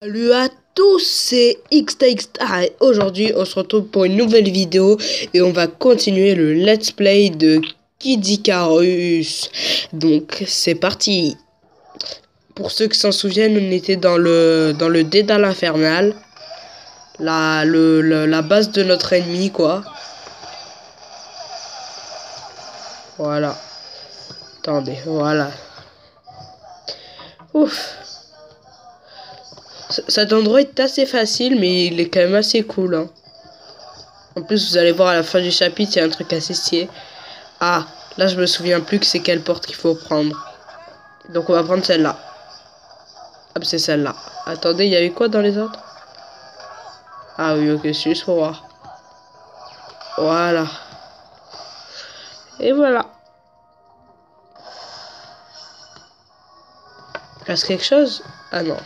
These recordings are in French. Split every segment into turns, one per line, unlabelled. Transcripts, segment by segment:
Salut à tous, c'est XTXT et aujourd'hui on se retrouve pour une nouvelle vidéo et on va continuer le let's play de Kid Icarus. Donc c'est parti. Pour ceux qui s'en souviennent, on était dans le dédale infernal, la base de notre ennemi quoi. Voilà. Attendez, voilà. Ouf. Cet endroit est assez facile, mais il est quand même assez cool. Hein. En plus, vous allez voir à la fin du chapitre, il y a un truc assez stylé. Ah, là, je me souviens plus que c'est quelle porte qu'il faut prendre. Donc, on va prendre celle-là. Hop, c'est celle-là. Attendez, il y avait quoi dans les autres? Ah oui, ok, c'est juste pour voir. Voilà. Et voilà. Reste quelque chose? Ah non.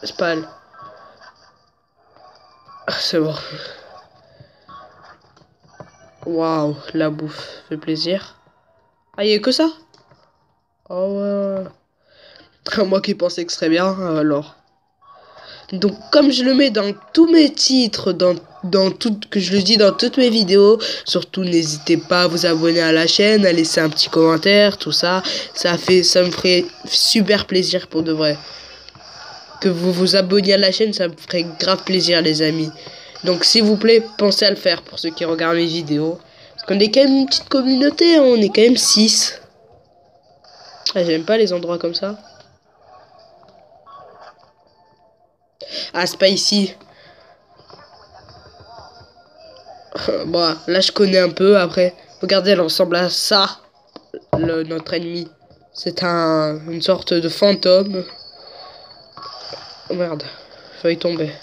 C'est pas elle. Ah, c'est bon. Waouh, la bouffe. Fait plaisir. Ah, il y a que ça? Oh ouais. Moi qui pensais que ce serait bien, alors. Donc comme je le mets dans tous mes titres, que je le dis dans toutes mes vidéos, surtout n'hésitez pas à vous abonner à la chaîne, à laisser un petit commentaire, tout ça. Ça me ferait super plaisir pour de vrai. Que vous vous abonniez à la chaîne, ça me ferait grave plaisir les amis. Donc s'il vous plaît, pensez à le faire pour ceux qui regardent mes vidéos. Parce qu'on est quand même une petite communauté, hein, on est quand même 6. Ah, j'aime pas les endroits comme ça. Ah, c'est pas ici. Bon, là je connais un peu. Après, regardez, elle ressemble à ça. Notre ennemi. C'est une sorte de fantôme. Oh merde, failli tomber.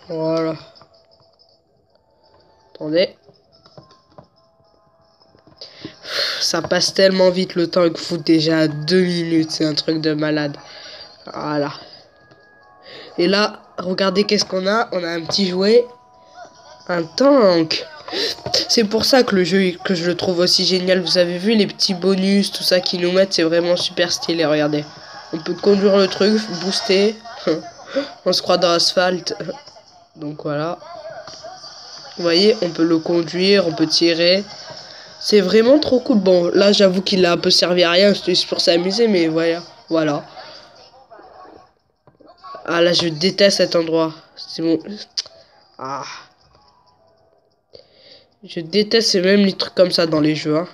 Voilà. Attendez. Ça passe tellement vite le temps, il faut déjà 2 minutes. C'est un truc de malade. Voilà. Et là, regardez qu'est-ce qu'on a. On a un petit jouet. Un tank. C'est pour ça que le jeu, que je le trouve aussi génial. Vous avez vu les petits bonus, tout ça qu'ils nous mettent. C'est vraiment super stylé, regardez. On peut conduire le truc, booster. On se croit dans l'asphalte. Donc voilà. Vous voyez, on peut le conduire, on peut tirer. C'est vraiment trop cool. Bon, là, j'avoue qu'il a un peu servi à rien. C'était juste pour s'amuser, mais voilà. Voilà. Ah, là, je déteste cet endroit. C'est bon. Ah. Je déteste même les trucs comme ça dans les jeux. Hein.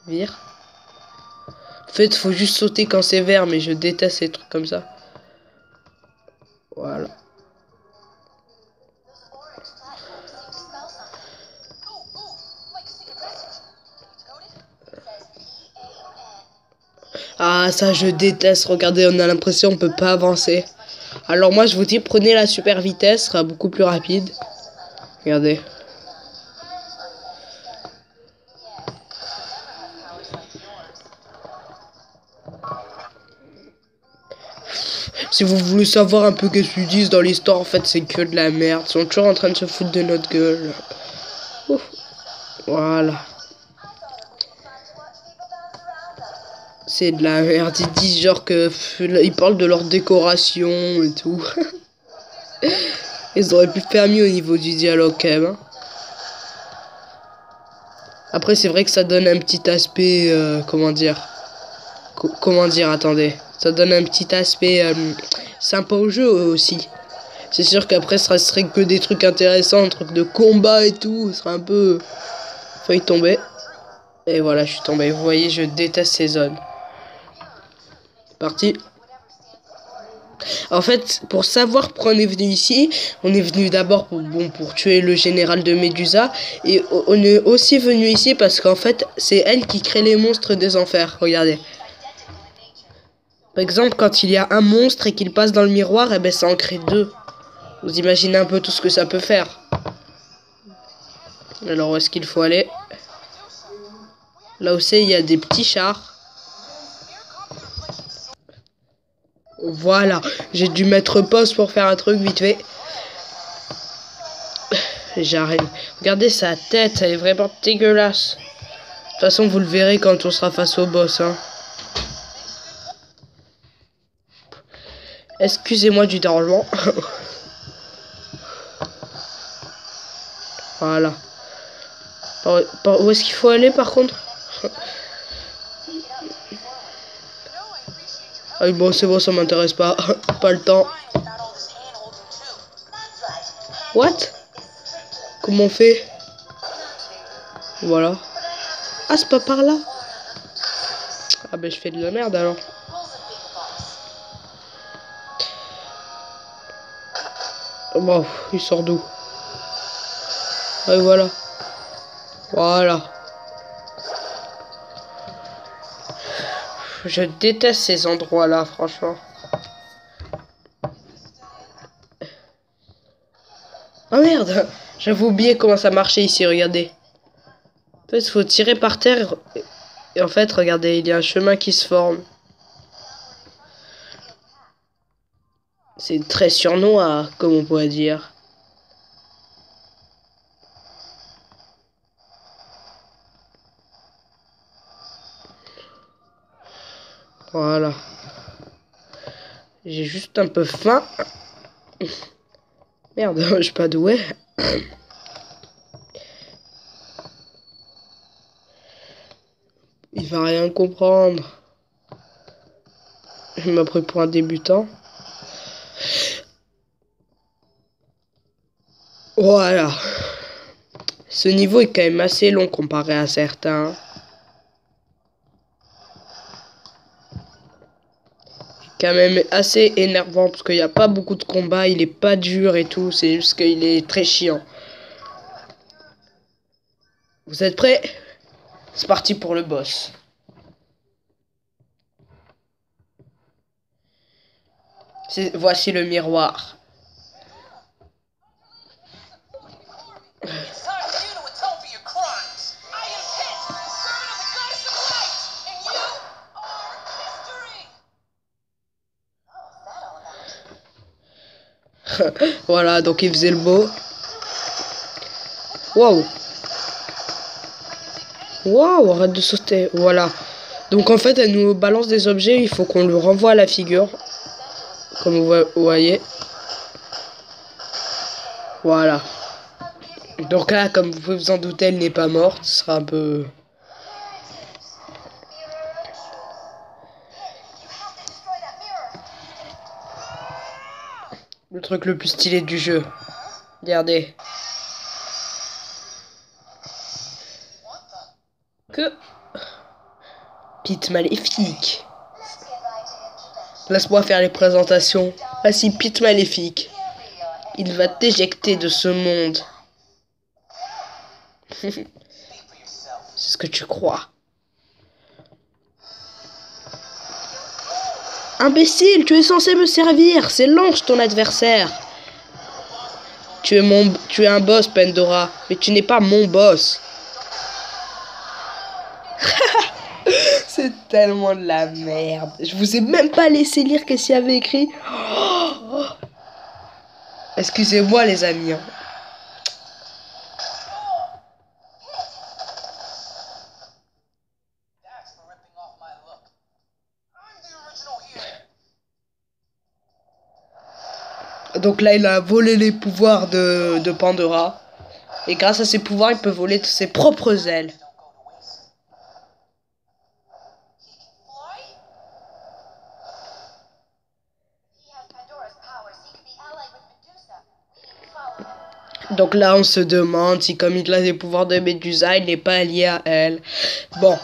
Vire. En fait, faut juste sauter quand c'est vert, mais je déteste ces trucs comme ça. Voilà. Ah, ça, je déteste. Regardez, on a l'impression qu'on peut pas avancer. Alors moi, je vous dis, prenez la super vitesse, ce sera beaucoup plus rapide. Regardez. Si vous voulez savoir un peu qu'est-ce qu'ils disent dans l'histoire, en fait, c'est que de la merde. Ils sont toujours en train de se foutre de notre gueule. Ouf. Voilà. C'est de la merde. Ils disent genre que... Ils parlent de leur décoration et tout. Ils auraient pu faire mieux au niveau du dialogue quand même. Hein. Après, c'est vrai que ça donne un petit aspect... comment dire comment dire, attendez. Ça donne un petit aspect sympa au jeu aussi. C'est sûr qu'après, ça serait que des trucs intéressants, trucs de combat et tout. Ce serait un peu... Failli tomber. Et voilà, je suis tombé. Vous voyez, je déteste ces zones. Parti. En fait, pour savoir pourquoi on est venu ici, on est venu d'abord pour tuer le général de Medusa. Et on est aussi venu ici parce qu'en fait, c'est elle qui crée les monstres des enfers. Regardez. Par exemple, quand il y a un monstre et qu'il passe dans le miroir, eh ben ça en crée 2. Vous imaginez un peu tout ce que ça peut faire. Alors, où est-ce qu'il faut aller? Là aussi, il y a des petits chars. Voilà, j'ai dû mettre pause pour faire un truc vite fait. J'arrive. Regardez sa tête, elle est vraiment dégueulasse. toute façon, vous le verrez quand on sera face au boss. Hein. Excusez-moi du dérangement. Voilà. Où est-ce qu'il faut aller par contre? Ah oui, bon, c'est bon, ça m'intéresse pas. Pas le temps. What? Comment on fait? Voilà. Ah, c'est pas par là? Ah ben, je fais de la merde alors. Bon, il sort d'où? Ah, voilà. Voilà. Je déteste ces endroits-là, franchement. Oh merde! J'avais oublié comment ça marchait ici, regardez. En fait, il faut tirer par terre. Et en fait, regardez, il y a un chemin qui se forme. C'est très surnois, comme on pourrait dire. Voilà. J'ai juste un peu faim. Merde, je suis pas doué. Il va rien comprendre. Il m'a pris pour un débutant. Voilà. Ce niveau est quand même assez long comparé à certains. Quand même assez énervant parce qu'il n'y a pas beaucoup de combats, il est pas dur et tout, c'est juste qu'il est très chiant. Vous êtes prêts? C'est parti pour le boss. Voici le miroir. Voilà, donc il faisait le beau. Waouh. Waouh, arrête de sauter. Voilà. Donc en fait, elle nous balance des objets, il faut qu'on lui renvoie à la figure. Comme vous voyez. Voilà. Donc là, comme vous pouvez vous en douter, elle n'est pas morte. Ce sera un peu... le truc le plus stylé du jeu. Regardez. Que... Pete Maléfique. Laisse-moi faire les présentations. Voici Pete Maléfique. Il va t'éjecter de ce monde. C'est ce que tu crois. Imbécile, tu es censé me servir. C'est l'ange ton adversaire. Tu es un boss, Pandora. Mais tu n'es pas mon boss. C'est tellement de la merde. Je vous ai même pas laissé lire qu'est-ce qu'il y avait écrit. Oh. Excusez-moi les amis. Hein. Donc là, il a volé les pouvoirs de Pandora. Et grâce à ses pouvoirs, il peut voler de ses propres ailes. Donc là, on se demande si comme il a des pouvoirs de Médusa, il n'est pas lié à elle. Bon.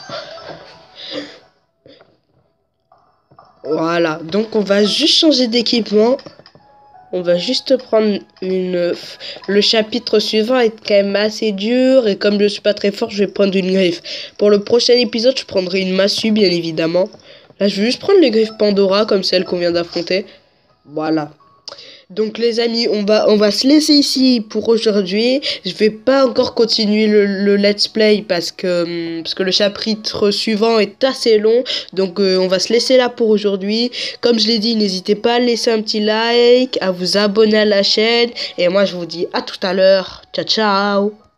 Voilà. Donc on va juste changer d'équipement. On va juste prendre une... Le chapitre suivant est quand même assez dur. Et comme je suis pas très fort, je vais prendre une griffe. Pour le prochain épisode, je prendrai une massue, bien évidemment. Là, je vais juste prendre les griffes Pandora, comme celle qu'on vient d'affronter. Voilà. Donc les amis, on va se laisser ici pour aujourd'hui. Je vais pas encore continuer le let's play parce que le chapitre suivant est assez long. Donc on va se laisser là pour aujourd'hui. Comme je l'ai dit, n'hésitez pas à laisser un petit like, à vous abonner à la chaîne. Et moi je vous dis à tout à l'heure. Ciao ciao.